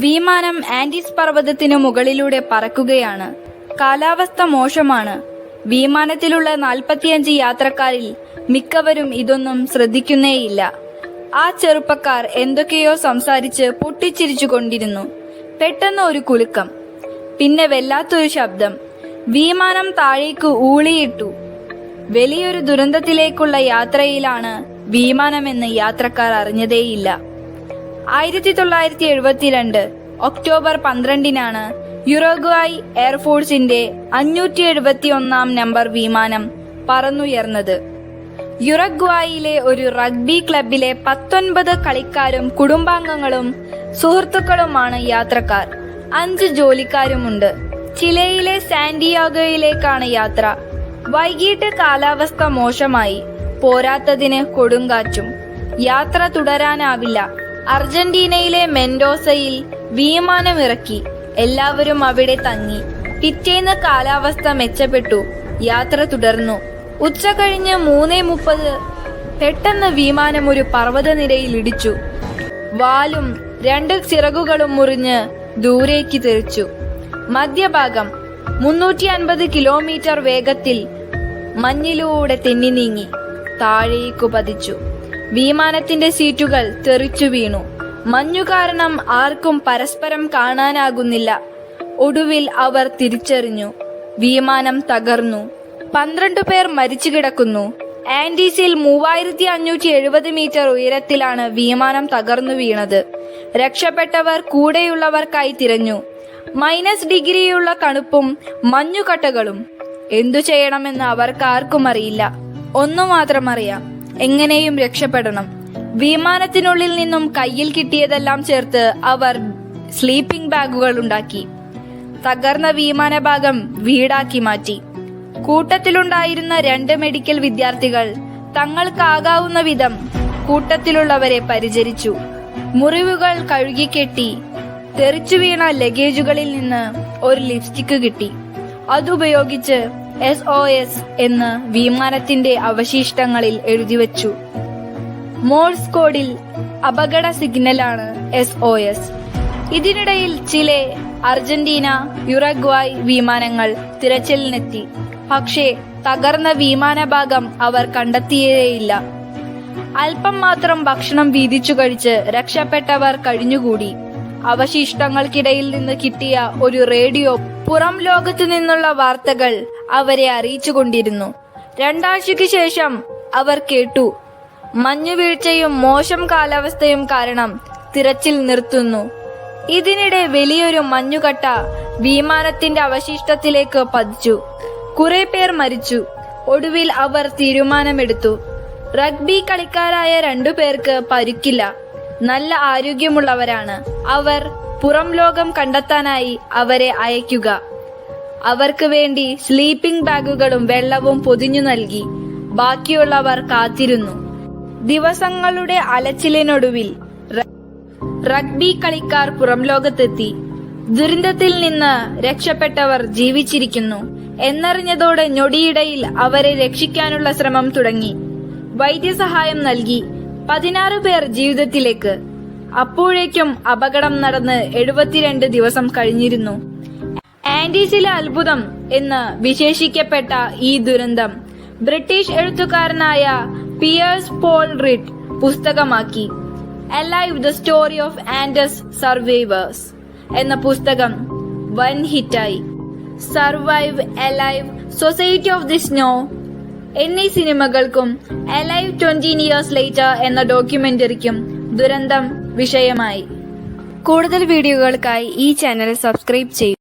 വിമാനം ആൻഡീസ് പർവ്വതത്തിനു മുകളിലൂടെ പറക്കുകയാണ്. കാലാവസ്ഥ മോശമാണ്. വിമാനത്തിലുള്ള 45 യാത്രക്കാരിൽ മിക്കവരും ഇതൊന്നും ശ്രദ്ധിക്കുന്നേയില്ല. ആ ചെറുപ്പക്കാർ എന്തൊക്കെയോ സംസാരിച്ച് പൊട്ടിച്ചിരിച്ചു കൊണ്ടിരുന്നു. പെട്ടെന്ന് ഒരു കുലുക്കം, പിന്നെ വല്ലാത്തൊരു ശബ്ദം. വിമാനം താഴേക്ക് ഊളിയിട്ടു. വലിയൊരു ദുരന്തത്തിലേക്കുള്ള യാത്രയിലാണ് വിമാനമെന്ന് യാത്രക്കാർ അറിഞ്ഞതേയില്ല. 1972 ഒക്ടോബർ 12-നാണ് യുറുഗ്വായ് എയർഫോഴ്സിന്റെ 571 നമ്പർ വിമാനം പറന്നുയർന്നത്. യുറുഗ്വായിലെ ഒരു റഗ്ബി ക്ലബിലെ 19 കളിക്കാരും കുടുംബാംഗങ്ങളും സുഹൃത്തുക്കളുമാണ് യാത്രക്കാർ. 5 ജോലിക്കാരുമുണ്ട്. ചിലിയിലെ സാന്റിയാഗോയിലേക്കാണ് യാത്ര. വൈകിട്ട് കാലാവസ്ഥ മോശമായി, പോരാത്തതിന് കൊടുങ്കാറ്റും. യാത്ര തുടരാനാവില്ല. അർജന്റീനയിലെ മെൻഡോസയിൽ വിമാനമിറക്കി. എല്ലാവരും അവിടെ തങ്ങി. പിറ്റേന്ന് കാലാവസ്ഥ മെച്ചപ്പെട്ടു. യാത്ര തുടർന്നു. ഉച്ച കഴിഞ്ഞ് 3:30 പെട്ടെന്ന് വിമാനം ഒരു പർവ്വതനിരയിൽ ഇടിച്ചു. വാലും 2 ചിറകുകളും മുറിഞ്ഞ് ദൂരേക്ക് തെറിച്ചു. മധ്യഭാഗം 350 കിലോമീറ്റർ വേഗത്തിൽ മഞ്ഞിലൂടെ തെന്നി നീങ്ങി താഴേക്കു പതിച്ചു. വിമാനത്തിന്റെ സീറ്റുകൾ തെറിച്ചു വീണു. മഞ്ഞു കാരണം ആർക്കും പരസ്പരം കാണാനാകുന്നില്ല. ഒടുവിൽ അവർ തിരിച്ചറിഞ്ഞു, വിമാനം തകർന്നു. 12 പേർ മരിച്ചു കിടക്കുന്നു. ആൻഡീസിൽ 3570 മീറ്റർ ഉയരത്തിലാണ് വിമാനം തകർന്നു വീണത്. രക്ഷപ്പെട്ടവർ കൂടെയുള്ളവർക്കായി തിരഞ്ഞു. -ഡിഗ്രിയുള്ള തണുപ്പും മഞ്ഞുകട്ടകളും. എന്തു ചെയ്യണമെന്ന് അവർക്കാർക്കും അറിയില്ല. ഒന്നു മാത്രം അറിയാം, എങ്ങനെയും രക്ഷപ്പെടണം. വിമാനത്തിനുള്ളിൽ നിന്നും കയ്യിൽ കിട്ടിയതെല്ലാം ചേർത്ത് അവർ സ്ലീപ്പിംഗ് ബാഗുകൾ ഉണ്ടാക്കി. തകർന്ന വിമാനഭാഗം വീടാക്കി മാറ്റി. കൂട്ടത്തിലുണ്ടായിരുന്ന 2 മെഡിക്കൽ വിദ്യാർത്ഥികൾ തങ്ങൾക്കാകാവുന്ന വിധം കൂട്ടത്തിലുള്ളവരെ പരിചരിച്ചു. മുറിവുകൾ കഴുകിക്കെട്ടി. തെറിച്ചു വീണ ലഗേജുകളിൽ നിന്ന് ഒരു ലിപ്സ്റ്റിക് കിട്ടി. അതുപയോഗിച്ച് SOS എന്ന് വിമാനത്തിന്റെ അവശിഷ്ടങ്ങളിൽ എഴുതിവെച്ചു. മോഴ്സ് കോഡിൽ അപകട സിഗ്നലാണ് SOS. ഇതിനിടയിൽ ചിലെ, അർജന്റീന, യുറുഗ്വായ് വിമാനങ്ങൾ തിരച്ചിലിനെത്തി. പക്ഷേ തകർന്ന വിമാനഭാഗം അവർ കണ്ടെത്തിയേയില്ല. അല്പം മാത്രം ഭക്ഷണം വീതിച്ചു കഴിച്ച് രക്ഷപ്പെട്ടവർ കഴിഞ്ഞുകൂടി. അവശിഷ്ടങ്ങൾക്കിടയിൽ നിന്ന് കിട്ടിയ ഒരു റേഡിയോ പുറം ലോകത്തു നിന്നുള്ള വാർത്തകൾ അവരെ അറിയിച്ചുകൊണ്ടിരുന്നു. 2 ആഴ്ചയ്ക്ക് ശേഷം അവർ കേട്ടു, മഞ്ഞുവീഴ്ചയും മോശം കാലാവസ്ഥയും കാരണം തിരച്ചിൽ നിർത്തുന്നു. ഇതിനിടെ വലിയൊരു മഞ്ഞുകട്ട വിമാനത്തിന്റെ അവശിഷ്ടത്തിലേക്ക് പതിച്ചു. കുറെ പേർ മരിച്ചു. ഒടുവിൽ അവർ തീരുമാനമെടുത്തു, റഗ്ബി കളിക്കാരായ 2 പേർക്ക് പരിക്കില്ല, നല്ല ആരോഗ്യമുള്ളവരാണ്. അവർ പുറം ലോകം കണ്ടെത്താനായി അവരെ അയക്കുക. അവർക്ക് വേണ്ടി സ്ലീപ്പിംഗ് ബാഗുകളും വെള്ളവും പൊതിഞ്ഞു നൽകി. ബാക്കിയുള്ളവർ കാത്തിരുന്നു. ദിവസങ്ങളുടെ അലച്ചിലിനൊടുവിൽ റഗ്ബി കളിക്കാർ പുറം ലോകത്തെത്തി. ദുരന്തത്തിൽ നിന്ന് രക്ഷപ്പെട്ടവർ ജീവിച്ചിരിക്കുന്നു എന്നറിഞ്ഞതോടെ ഞൊടിയിടയിൽ അവരെ രക്ഷിക്കാനുള്ള ശ്രമം തുടങ്ങി. വൈദ്യസഹായം നൽകി. 16 പേർ ജീവിതത്തിലേക്ക്. അപ്പോഴേക്കും അപകടം നടന്ന് 72 ദിവസം കഴിഞ്ഞിരുന്നു. ആൻഡീസിലെ അത്ഭുതം എന്ന് വിശേഷിക്കപ്പെട്ട ഈ ദുരന്തം ബ്രിട്ടീഷ് എഴുത്തുകാരനായ പിയേഴ്സ് പോൾ റിഡ് പുസ്തകമാക്കി. Alive the story of Andes survivors എന്ന പുസ്തകം വൻ ഹിറ്റായി. Survive, alive, society of the snow എന്നീ സിനിമകൾക്കും അലൈവ് 20 years later എന്ന ഡോക്യുമെന്ററിക്കും ദുരന്തം വിഷയമായി. കൂടുതൽ വീഡിയോകൾക്കായി ഈ ചാനൽ സബ്സ്ക്രൈബ് ചെയ്യൂ.